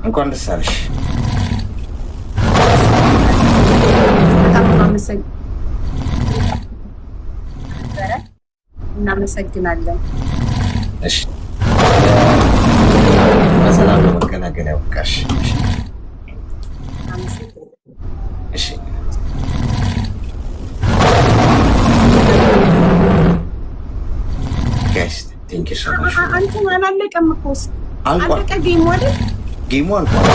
እንኳን ደስ አለሽ። እናመሰግናለን። እሺ በሰላም ለመገላገል ያብቃሽ። እሺ ጋይስ ቴንክ ዩ ሶ ማች። አንተ አላለቀም እኮ አለቀ ጌሙ አይደል? ጌሙ አልቋል።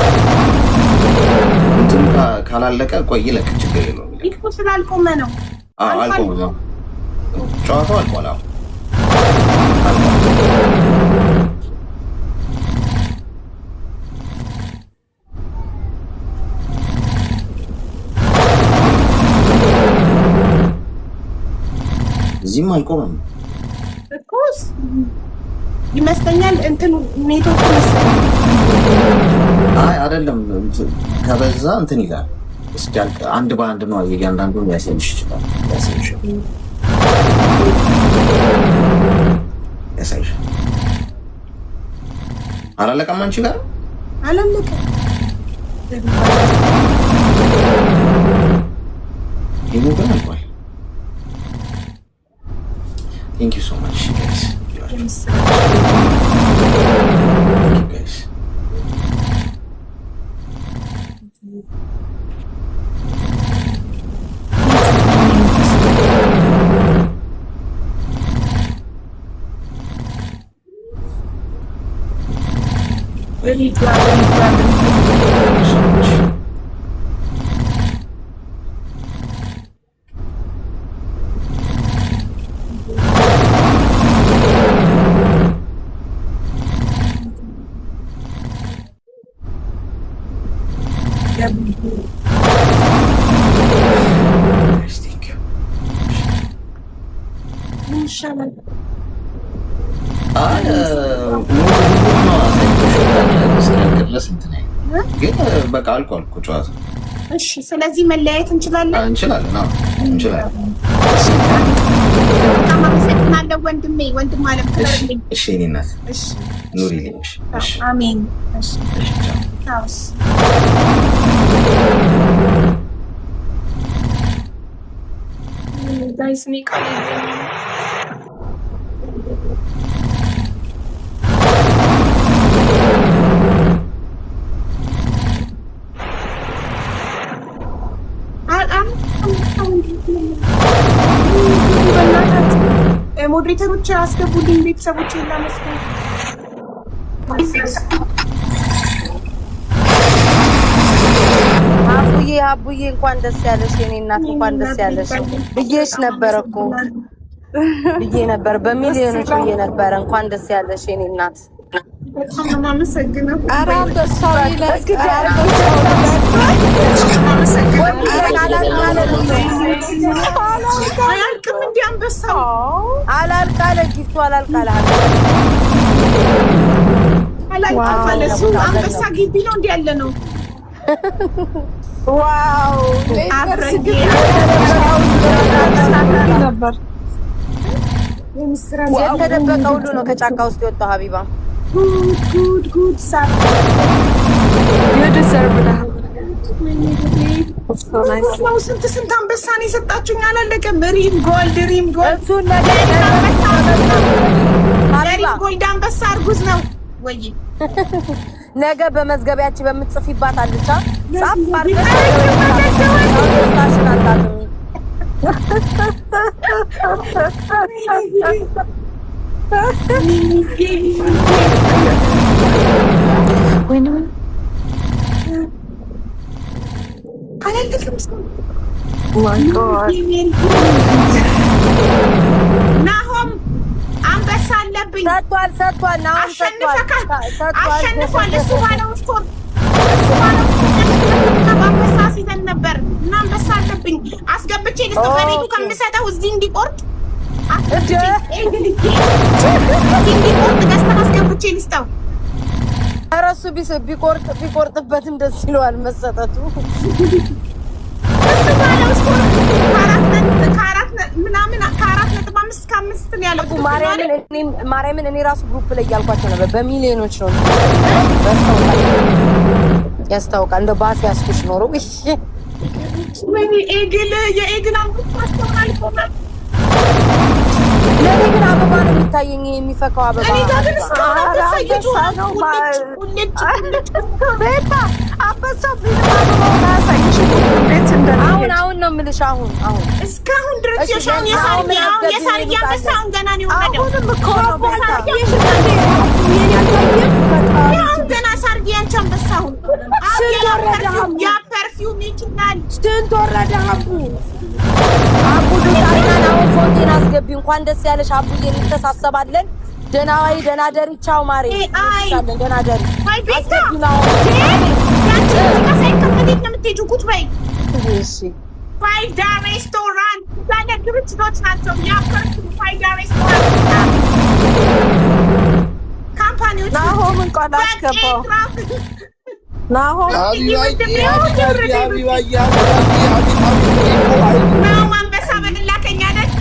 እንትን ካላለቀ ቆይ ይለቅ፣ ችግር የለውም። እኮ ስላልቆመ ነው። አልቆመ ነው ጨዋታው አልቋል። እዚህም አልቆመም እኮ ይመስለኛል። እንትኑ ኔትወርክ መሰለኝ። አይ አይደለም፣ ከበዛ እንትን ይላል። እስኪ አንድ በአንድ ነው እያንዳንዱን ሊያሳይሽ ይችላል። ያሳይሽ አላለቀም። አንቺ ጋር አላለቀም። ጌሙ ግን አልቋል። Thank you so much, guys. Thank you, guys. Really Thank you so much. ግን በቃ አልቋል እኮ ጨዋታው። እሺ፣ ስለዚህ መለያየት እንችላለን። እንችላለን። በጣም አመሰግናለሁ ወንድሜ። ወንድም አለም ክበርልኝ። እሺ የእኔ እናት ኑሪልኝ። እሺ አሜን። እሺ ቻው። ታውስ ጋይስ ሚ ቃል ሞዴሬተሮች አስገቡልኝ። ቤተሰቦች እናመስገን። አቡዬ እንኳን ደስ ያለሽ የኔ እናት፣ እንኳን ደስ ያለሽ ብዬሽ ነበር እኮ ብዬ ነበር፣ በሚሊዮኖች ብዬ ነበር። እንኳን ደስ ያለሽ የኔ እናት። በጣም እናመሰግናለን። ኧረ አንበሳው ይለቅ። አያልቅም እንደ አንበሳው አላልቃለ ጊፍቱ አላልቃለ አላልቃለ እሱ አንበሳ ግቢ ነው እንደ ያለ ነው። ዋው ነበር የተደበቀ ሁሉ ነው ከጫካ ውስጥ የወጣው። ሀቢባ ጉድ ሳብ ስንት አንበሳ ነው የሰጣችሁኝ? አላለቀም። ሪም ጎልድ እሱን ነገር ሪም ጎልድ አንበሳ እርጉዝ ነው ወይ? ነገ በመዝገቢያችን በምትጽፊባት አልቻ ጻፍ ናሆም አንበሳ አለብኝ። ሰጥቷል። አሸንፏል። እሱ ባለው ስኮር አንበሳ ሲዘን ነበር እና አንበሳ አለብኝ። አስገብቼ ልስጠው ከቤቱ ከምሰጠው እዚህ እንዲቆርጥ እንዲቆርጥ ገዝተህ አስገብቼ ልስጠው። ኧረ እሱ ቢቆርጥበትም ደስ ይለዋል መሰጠቱ። እሱ ባለው ስኮር ከአራት ነጥብ 5 እስከ 5 ነው ያለው ማርያምን እኔ ራሱ ግሩፕ ላይ ያልኳቸው ነበር በሚሊዮኖች ነው ያስታውቃል እንደ ባስ ያስኩሽ ኖሮ እሺ ምን ኤግል የኤግል አንበሳ አስተማሪ ቆማል ለኔ ግን አበባ ነው የሚታየኝ የሚፈካው አበባ እኔ ጋር ግን ነው ቤታ አበሳ አሁን ነው የምልሽ አሁን እስካሁን ድረስ የሳርጊ አንበሳውን ገና ነው የወረደው ገና ሳርጊ ያንቺ አንበሳውን ያ ፐርፊውም ይችላል ስንት ወረደ አቡ ዱታናው ፎንቴን አስገቢ እንኳን ደስ ያለሽ አቡዬ እንተሳሰባለን ደህና ዋይ ደህና ደሪ ቻው ማሬ ደህና ደሪ ወይ ቤታ ያንቺ ከሳይ ከፈቴት ነው የምትሄጂው ቁጭ በይ እሺ ፋይዳ ሬስቶራንት ዛሬ ድርጅቶች ናቸው ያ ፐርፊውም ፋይዳ ሬስቶራንት ካምፓኒዎች ናሆም እንኳን አስገባው ናሆም አንበሳ በግላከኛ ነች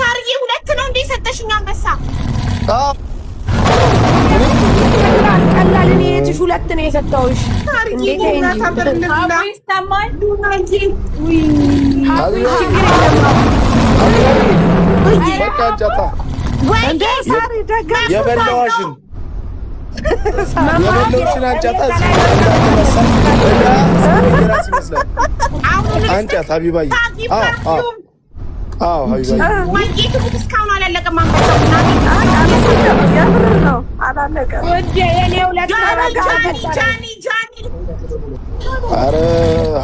ታርዬ 2 ነው እንደ ሰጠሽኝ አንበሳ ቀላል እኔ እትሽ 2 ነው የሰጠውሽ ታርዬ የበላዋሽን አንጫት ሀቢባዬ እስካሁን አላለቀም ኧረ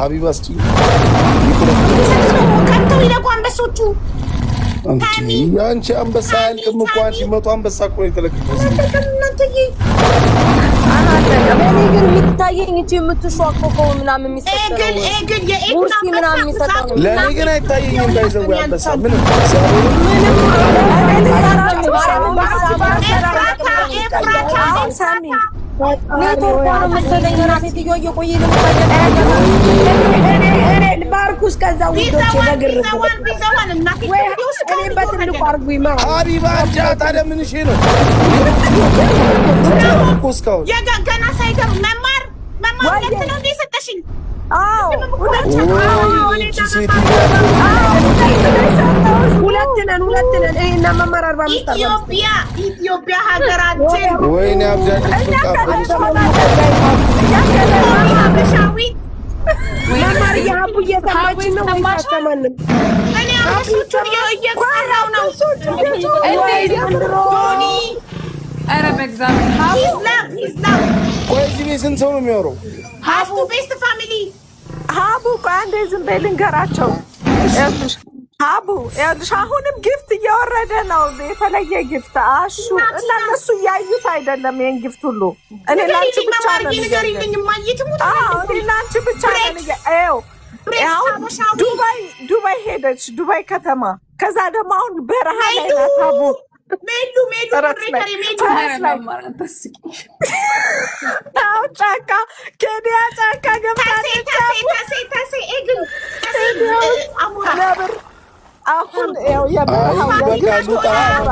ሀቢባ እስኪ ቀርተው ይለቁ አንበሶቹ አንቺ አንበሳ ያልቅም እኮ አንቺ 100 አንበሳ እኮ ነው የተለቀቀው እኔ ግን የሚታየኝ እንጂ የምትሿኮከው ምናምን የሚሰጠው ሙርሲ ምናምን የሚሰጠው ለእኔ ግን አይታየኝም ባይዘው አንበሳ ምንም ኔትወርክ ነው መሰለኝ ራሴ ትዮ እየቆየ ባርኩስ ከዛ ውዶች ለግር ሀቢባ አንቺ ታዲያ ምን እሺ ነው ገና ሳይገባ መማር 2 ነው እንደ ሰጠሽኝ ሁለት ነን እና መማር 45 ኢትዮጵያ ሀገራችን ወይኔ አብዳለች መማር ያቡ እየሰማችን ነው ወይስ እኔ አብሱቹን እየቆራው ነው ኧረ በእግዚአብሔር ቆይ እዚህ ቤት ስንት ሰው ነው የሚያወራው? ሀቡ ቤስት ፋሚሊ ሀቡ ቆይ አንዴ ዝም በይ ልንገራቸው ሀቡ ይኸውልሽ አሁንም ጊፍት እየወረደ ነው የተለየ ጊፍት አሹ እና እነሱ እያዩት አይደለም ይሄን ጊፍት ሁሉ እኔ ላንቺ ብቻ ነው እኔ ላንቺ ብቻ ነው ዱባይ ሄደች ዱባይ ከተማ ከዛ ደግሞ አሁን በረሃ ላይ ናት ሀቡ ሜሉ ጫካ ኬንያ ጫካ ገብታለች ነብር አሁን በቃ ሉጣ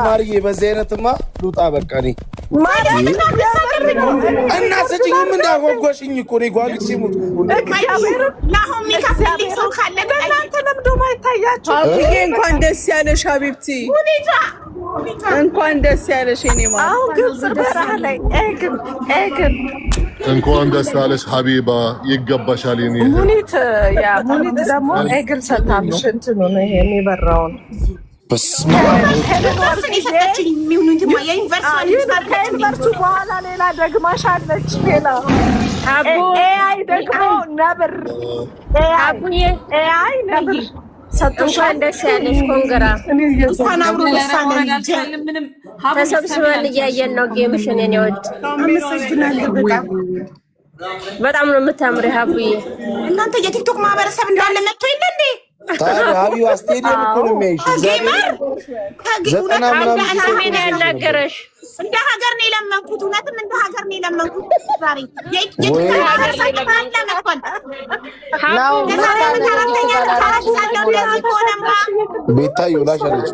ማርዬ በዚህ አይነትማ ሉጣ በቃ እኔ እና ስጭኝም እንዳጓጓሽኝ እኮ እኔ ጓጉቼ ሞት እናንተ ለምዶ ማይታያቸው እንኳን ደስ ያለሽ ሀቢብቲ እንኳን ደስ ያለሽ የኔ ማለት አሁን ግብጽ በረሃ ላይ ኤግን እንኳን ደስ ያለሽ ሀቢባ ይገባሻል። የኔ ሙኒት ደግሞ ኤግል ሰጣለሽ እንትኑ ነው ይሄ የሚበራውን ከዩኒቨርሲቲ በኋላ ሌላ ደግማሽ አለች ሌላ ኤአይ ደግሞ ነብር ኤአይ ነብር እንኳን ደስ ያለሽ ኮንግራ እንኳን አብሮ ተሰብስበን እያየን ነው ጌምሽን የኔ ወድ አመሰግናለሁ በጣም ነው የምታምሪ ሀቡዬ እናንተ የቲክቶክ ማህበረሰብ እንዳለ መጥቶ የለ እንዴ ታዲያ ሀቢባ ስቴዲየም እኮ ነው የሚያይሽ ዘጠና ምናምን ያናገረሽ እንደ ሀገር ነው የለመንኩት እውነትም እንደ ሀገር ነው የለመንኩት ቤታዮ ላሻለች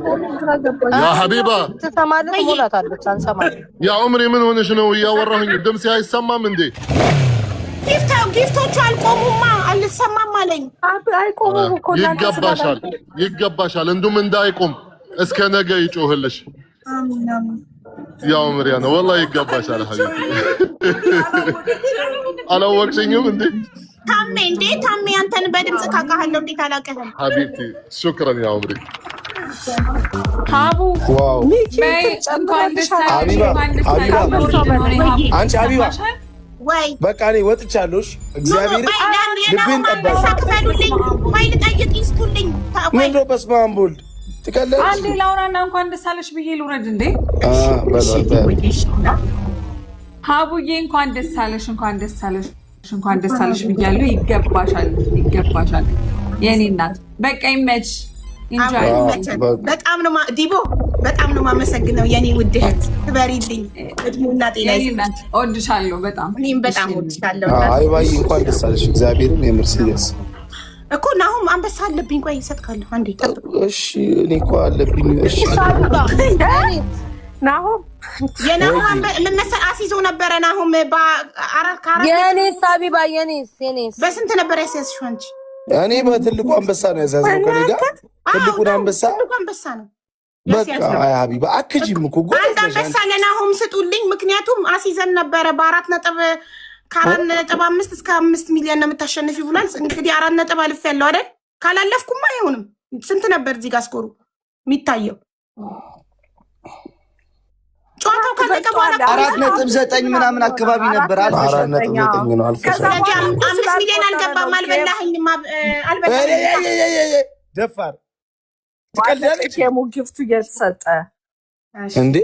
ያ ሀቢባ ትሰማለህ? ሞላታለች። አንሰማም። ያ ዑምሪ ምን ሆነሽ ነው? እያወራሁኝ ድምጼ አይሰማም እንዴ? ጊፍቶቹ አልቆሙማ፣ አልሰማም አለኝ። አይቆሙም እኮ ይገባሻል፣ ይገባሻል። እንዱም እንዳይቆም እስከ ነገ ይጮህልሽ። ያ ዑምሪ ያነ والله ይገባሻል። ሀቢብ አላወቅሽኝም እንዴ? ታሜ እንዴ ታሜ አንተን በድምጽ ካቃሃለሁ እንዴ ካላቀህም ሀቢብቲ ሹክራን ያ ዑምሪ ሀቡ ዋው እንኳን ደስ ሀቢባ አንቺ ሀቢባ ወይ በቃ እኔ ወጥቻለሁ። እግዚአብሔር ልቤን ጠባኝ ወይ ልጠይቅ ይስቱልኝ። ምን ነው በስመ አብ ወልድ ትቀለች። አንዴ ላውራና እንኳን ደስ አለሽ ብዬ ልውረድ እንዴ? ሀቡዬ እንኳን ደስ አለሽ፣ እንኳን ደስ አለሽ፣ እንኳን ደስ አለሽ ብያለሁ። ይገባሻል፣ ይገባሻል የኔ እናት። በቃ ይመች ኢንጆይ። በጣም ነው ዲቦ፣ በጣም ነው የማመሰግነው የኔ ውድ እህት። ትበሪልኝ፣ እድሜና ጤና ይስጥልኝ። እወድሻለሁ በጣም። እኔም በጣም እወድሻለሁ። አይ ባይ እንኳን ደስ አለሽ። እግዚአብሔርን የምርሲደስ እኮ ናሁም አንበሳ አለብኝ። ቆይ እሰጥካለሁ አንዴ ጠብቅ። እሺ እኔ እኮ አለብኝ። እሺ ናሁም የናሁም ምን መሰል አስይዞ ነበረ። ናሁም በአራት የኔስ ሀቢባ የኔስ በስንት ነበር ያስያዝሽው አንቺ? እኔ በትልቁ አንበሳ ነው ያዛዝነው ከኔ ጋር ትልቁን አንበሳ ነው። በቃ አይ ሀቢባ አክጂም እኮ አንድ አንበሳ ለናሁም ስጡልኝ። ምክንያቱም አስይዘን ነበረ ከ4.5 እስከ 5 ሚሊዮን ነው የምታሸንፊ ብሏል። እንግዲህ 4 ነጥብ አልፍ ያለው አይደል? ካላለፍኩማ አይሆንም። ስንት ነበር እዚህ ጋር ስኮሩ የሚታየው? ጨዋታው ካለቀ በኋላ 4.9 ምናምን አካባቢ ነበር። 4.9 ነው አልፈሻል። 5 ሚሊዮን አልገባም። አልበላኸኝም። ደፋር ትቀልዳለች። ጊፍቱ እየተሰጠ እንዴ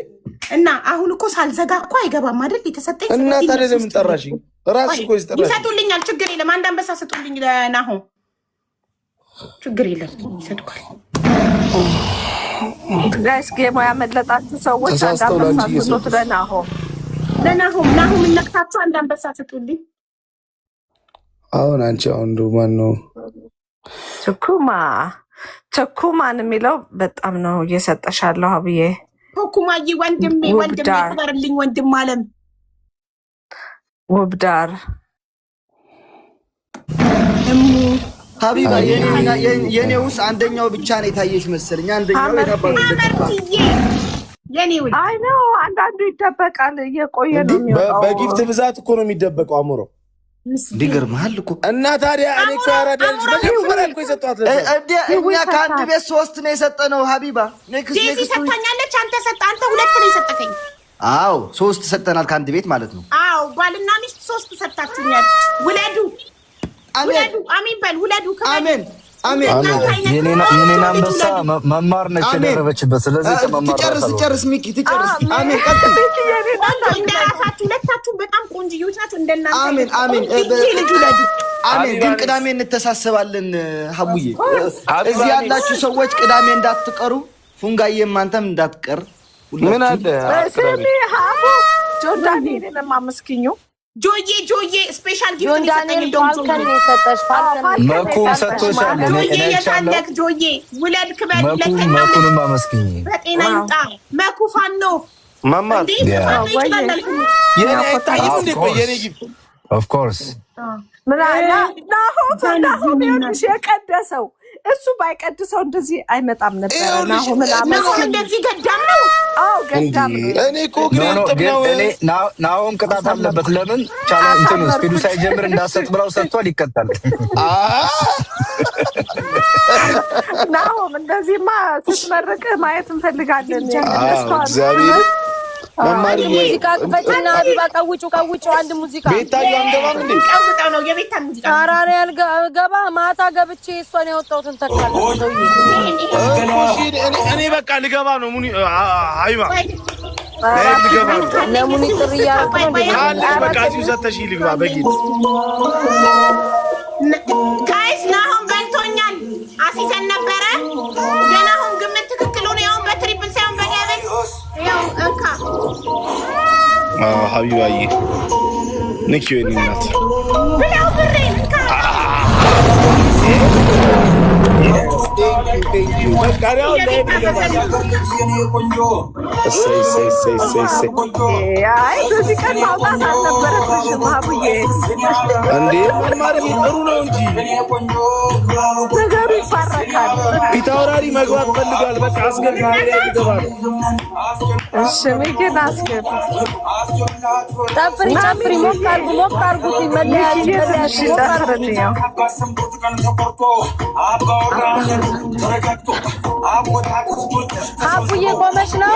እና አሁን እኮ ሳልዘጋ እኮ አይገባም አይደል? የተሰጠኝ እና ታዲያ ለምን ጠራሽኝ? ራስሽ እኮ ይስጠራሽ። ይሰጡልኛል፣ ችግር የለም። አንድ አንበሳ ስጡልኝ ለናሁም፣ ችግር የለም ይሰጡካል። ጋይስ ጌሞ ያመለጣችሁ ሰዎች አንድ አንበሳ ስጡት ለናሁም እነክታችሁ አንድ አንበሳ ስጡልኝ። አሁን አንቺ አሁን እንደው ማን ነው ቸኩማን የሚለው በጣም ነው እየሰጠሻለሁ አብዬ። ቸኩማዬ ወንድሜ ክበርልኝ ወንድም አለም ውብዳር ሀቢባ የኔ ውስጥ አንደኛው ብቻ ነው የታየሽ መሰለኝ። አንደኛው የታባሉ አይ ነው አንዳንዱ ይደበቃል፣ እየቆየ ነው የሚወጣው። በጊፍት ብዛት እኮ ነው የሚደበቀው አምሮ ይገርምሃል እኮ እና ታዲያ እኔ እኮ ያራዳልሽ መጀመሪያ እኮ የሰጧት እኛ ከአንድ ቤት 3 ነው የሰጠነው ሀቢባ። ዴዚ ሰጥታኛለች። አንተ 2 ነው የሰጠከኝ። አዎ 3 ሰጠናል ከአንድ ቤት ማለት ነው። አዎ ባልና ሚስት 3 ሰጣችሁኛል። ውለዱ አሜን በል ውለዱ። አሜን አሜን። የኔና አንበሳ መማር ነች የደረበችበት። ስለዚህ ከመማር ትጨርስ ሚኪ ትጨርስ። አሜን ቀጥል። እንደራሳችሁ ሁለታችሁ በጣም ቆንጆዎች ናችሁ። እንደናንተ አሜን አሜን። ልጅ ውለዱ። አሜን። ግን ቅዳሜ እንተሳሰባለን ሀቡዬ። እዚህ ያላችሁ ሰዎች ቅዳሜ እንዳትቀሩ። ፉንጋዬም አንተም እንዳትቀር። ምን አለ ስሚ ሀቡ ጆርዳኔን ማመስኪኙ ጆዬ ስፔሻል ጊፍት ጆርዳኔን ፋልከን የሰጠሽ ፋልከን መኩም ሰጥቶሻል። የታለክ ጆዬ ውለድ ክበል። መኩንም አመስግኝ። በጤና ይውጣ መኩ ፋኖ ማማር ኦፍ ኮርስ ናሆም ይኸውልሽ የቀደሰው እሱ ባይቀድሰው እንደዚህ አይመጣም ነበር። ናሆም እንደዚህ ገዳም ነው። አዎ ገዳም ነው። እኔ እኮ ናሆም ቅጣት አለበት። ለምን እንትኑ ስፒዱ ሳይጀምር እንዳሰጥ ብለው ሰጥቷል። ይቀጣል። ናሆም እንደዚህማ ስትመርቅ ማየት እንፈልጋለን። እግዚአብሔር መማር ሙዚቃ ክፈትና ሀቢባ ቀውጩ አንድ ሙዚቃ ቤታዬ አንገባም እንዴ? ቀውጣው ነው የቤታ ሙዚቃ። ኧረ እኔ አልገባ ማታ ገብቼ እሷን ያወጣሁትን ተካለሁ። እኔ በቃ ልገባ ነው። ሙኒ አይባ ልገባ ነው። ለሙኒ ጥሪ ያረከው ካለ በቃ እዚሁ ሰተሽ ልግባ በጊዜ ጋይስ ናሆም በልቶኛል። አሲሰን ነበረ የናሆም ግምት ትክክል ሆነ። ያው በትሪፕል ሳይሆን በዳብል ያው እንካ ሀቢባዬ ንኪው የኔ እናት ብለው ብሬን እንካ አይ በዚህ ቀን ማውጣት አልነበረብሽም አቡዬ። እንዴ መማር ጥሩ ነው እንጂ ነገሩ ይፋረካል። ፊት አውራሪ መግባት ፈልጋል። በቃ አስገቢ ይገባ ነው። እሺ ሚኪን አስገቢ። ጨፍሪ ጨፍሪ ሞቅ አድርጉት መለያች አቡዬ ቆመሽ ነው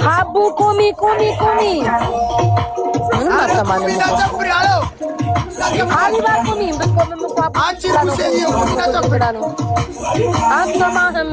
አቡ ቁሚ ምንም አልሰማንም ሀቢባ ቁሚ ብትቆምም እኮ አትሰማህም